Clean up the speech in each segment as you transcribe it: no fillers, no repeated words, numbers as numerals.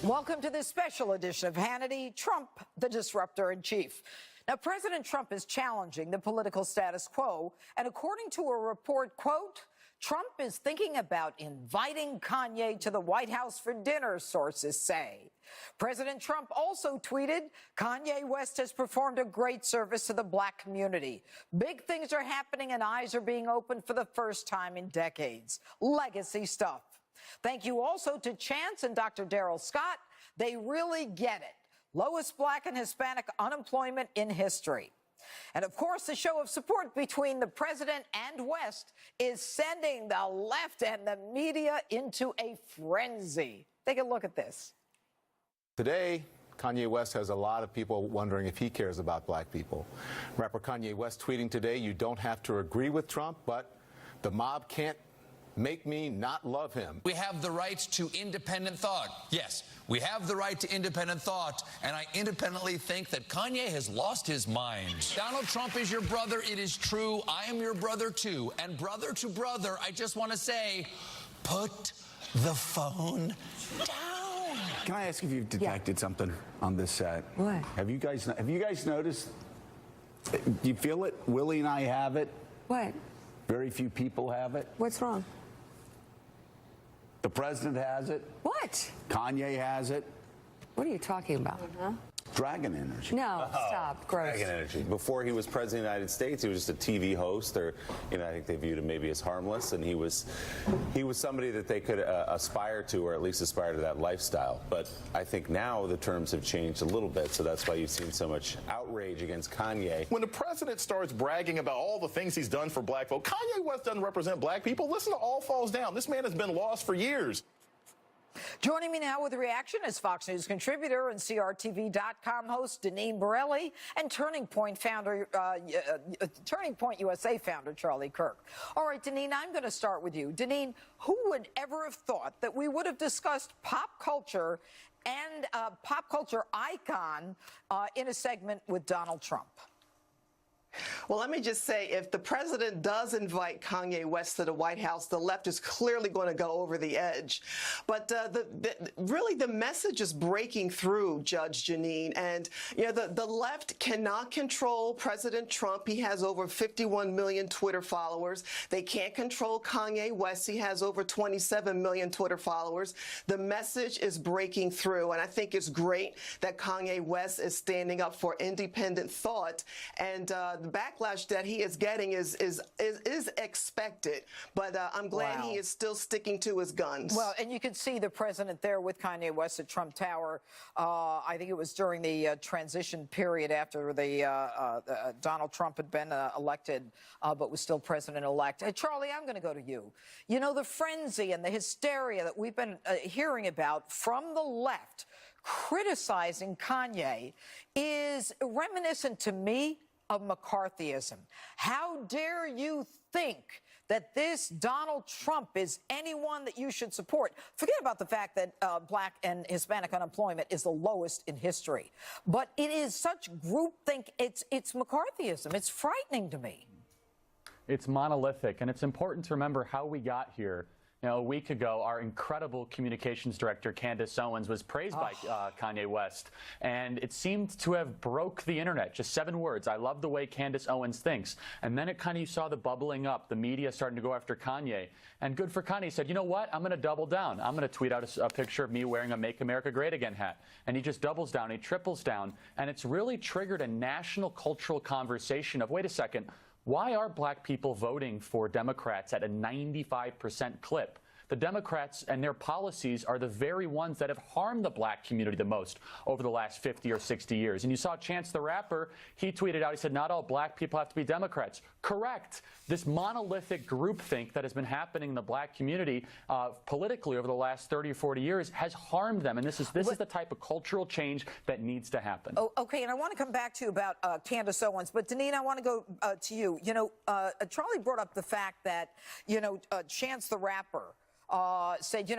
Welcome to this special edition of Hannity, Trump, the disruptor in chief. Now, President Trump is challenging the political status quo, and according to a report, quote, Trump is thinking about inviting Kanye to the White House for dinner, sources say. President Trump also tweeted, Kanye West has performed a great service to the black community. Big things are happening and eyes are being opened for the first time in decades. Legacy stuff. Thank you also to Chance and Dr. Daryl Scott. They really get it. Lowest black and Hispanic unemployment in history. And of course, the show of support between the president and West is sending the left and the media into a frenzy. Take a look at this. Today, Kanye West has a lot of people wondering if he cares about black people. Rapper Kanye West tweeting today, you don't have to agree with Trump, but the mob can't make me not love him. We have the right to independent thought. Yes, we have the right to independent thought, and I independently think that Kanye has lost his mind. Donald Trump is your brother. It is true. I am your brother, too. And brother to brother, I just want to say, put the phone down. Can I ask if you've detected something on this set? What? Have you guys noticed? Do you feel it? Willie and I have it. What? Very few people have it. What's wrong? The president has it. What? Kanye has it. What are you talking about? Dragon energy. No, stop. Gross. Dragon energy. Before he was president of the United States, he was just a TV host, or I think they viewed him maybe as harmless, and he was somebody that they could aspire to, or at least aspire to that lifestyle. But I think now the terms have changed a little bit, so that's why you've seen so much outrage against Kanye. When the president starts bragging about all the things he's done for black folk, Kanye West doesn't represent black people. Listen to All Falls Down. This man has been lost for years. Joining me now with a reaction is Fox News contributor and CRTV.com host Deneen Borelli and Turning Point USA founder Charlie Kirk. All right, Deneen, I'm going to start with you. Deneen, who would ever have thought that we would have discussed pop culture and pop culture icon in a segment with Donald Trump? Well, let me just say, if the president does invite Kanye West to the White House, the left is clearly going to go over the edge. But really, the message is breaking through, Judge Janine. And, the left cannot control President Trump. He has over 51 million Twitter followers. They can't control Kanye West. He has over 27 million Twitter followers. The message is breaking through. And I think it's great that Kanye West is standing up for independent thought. And the backlash that he is getting is expected, but I'm glad he is still sticking to his guns. Well, and you could see the president there with Kanye West at Trump Tower. I think it was during the transition period after the Donald Trump had been elected, but was still president-elect. Charlie, I'm going to go to you. You know, the frenzy and the hysteria that we've been hearing about from the left criticizing Kanye is reminiscent to me of McCarthyism. How dare you think that this Donald Trump is anyone that you should support? Forget about the fact that black and Hispanic unemployment is the lowest in history. But it is such groupthink. It's McCarthyism. It's frightening to me. It's monolithic, and it's important to remember how we got here. A week ago, our incredible communications director, Candace Owens, was praised by Kanye West, and it seemed to have broke the internet. Just 7 words. I love the way Candace Owens thinks. And then you saw the bubbling up, the media starting to go after Kanye. And good for Kanye. He said, you know what? I'm going to double down. I'm going to tweet out a picture of me wearing a Make America Great Again hat. And he just doubles down. He triples down. And it's really triggered a national cultural conversation of, wait a second, why are black people voting for Democrats at a 95% clip? The Democrats and their policies are the very ones that have harmed the black community the most over the last 50 or 60 years. And you saw Chance the Rapper, he tweeted out, he said, not all black people have to be Democrats. Correct. This monolithic groupthink that has been happening in the black community politically over the last 30 or 40 years has harmed them. And this is the type of cultural change that needs to happen. Oh, okay, and I want to come back to you about Candace Owens, but Deneen, I want to go to you. Charlie brought up the fact that, Chance the Rapper said,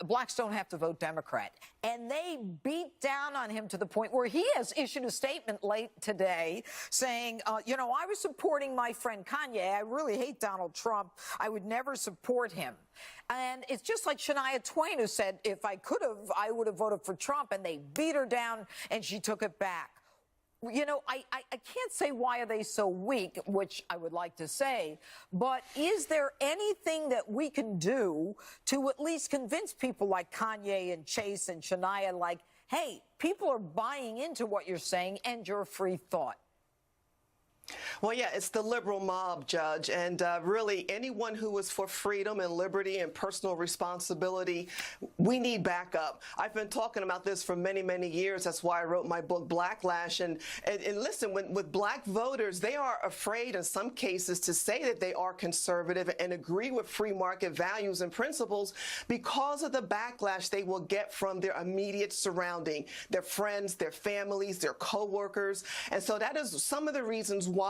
blacks don't have to vote Democrat. And they beat down on him to the point where he has issued a statement late today saying, I was supporting my friend Kanye. I really hate Donald Trump. I would never support him. And it's just like Shania Twain, who said, if I could have, I would have voted for Trump. And they beat her down and she took it back. I can't say why are they so weak, which I would like to say, but is there anything that we can do to at least convince people like Kanye and Chase and Shania, like, hey, people are buying into what you're saying and your free thought? Well, yeah, it's the liberal mob, Judge, and really anyone who is for freedom and liberty and personal responsibility, we need backup. I've been talking about this for many, many years. That's why I wrote my book, Backlash. And listen, with black voters, they are afraid in some cases to say that they are conservative and agree with free market values and principles because of the backlash they will get from their immediate surrounding, their friends, their families, their co-workers. And so that is some of the reasons why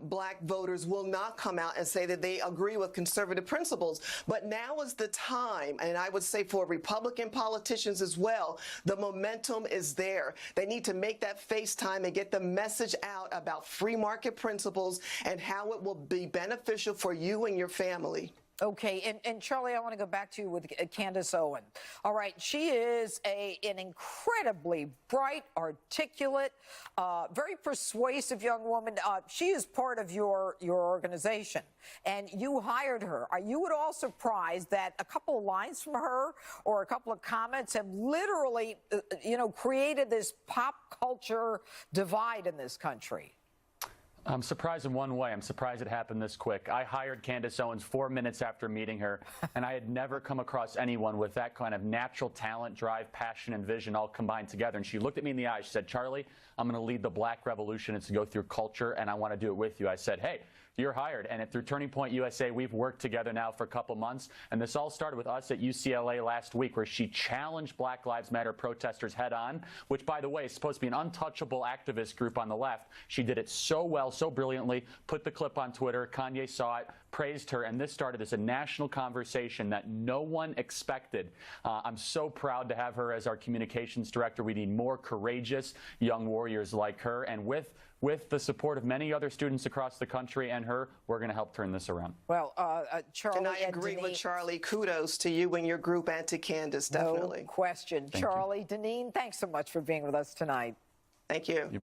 black voters will not come out and say that they agree with conservative principles. But now is the time, and I would say for Republican politicians as well, the momentum is there. They need to make that FaceTime and get the message out about free market principles and how it will be beneficial for you and your family. Okay, and Charlie, I want to go back to you with Candace Owen. All right, she is an incredibly bright, articulate, very persuasive young woman. She is part of your organization, and you hired her. Are you at all surprised that a couple of lines from her or a couple of comments have literally, created this pop culture divide in this country? I'm surprised in one way. I'm surprised it happened this quick. I hired Candace Owens 4 minutes after meeting her, and I had never come across anyone with that kind of natural talent, drive, passion, and vision all combined together. And she looked at me in the eye. She said, Charlie, I'm going to lead the black revolution. It's to go through culture, and I want to do it with you. I said, hey, you're hired. And through Turning Point USA, we've worked together now for a couple months. And this all started with us at UCLA last week, where she challenged Black Lives Matter protesters head on, which, by the way, is supposed to be an untouchable activist group on the left. She did it so well, so brilliantly, put the clip on Twitter. Kanye saw it, praised her, and this started as a national conversation that no one expected. I'm so proud to have her as our communications director. We need more courageous young warriors like her. And with the support of many other students across the country and her, we're going to help turn this around. Well, Charlie and I agree with Charlie. Kudos to you and your group and to Candace, definitely. No question. Charlie, Deneen, thanks so much for being with us tonight. Thank you.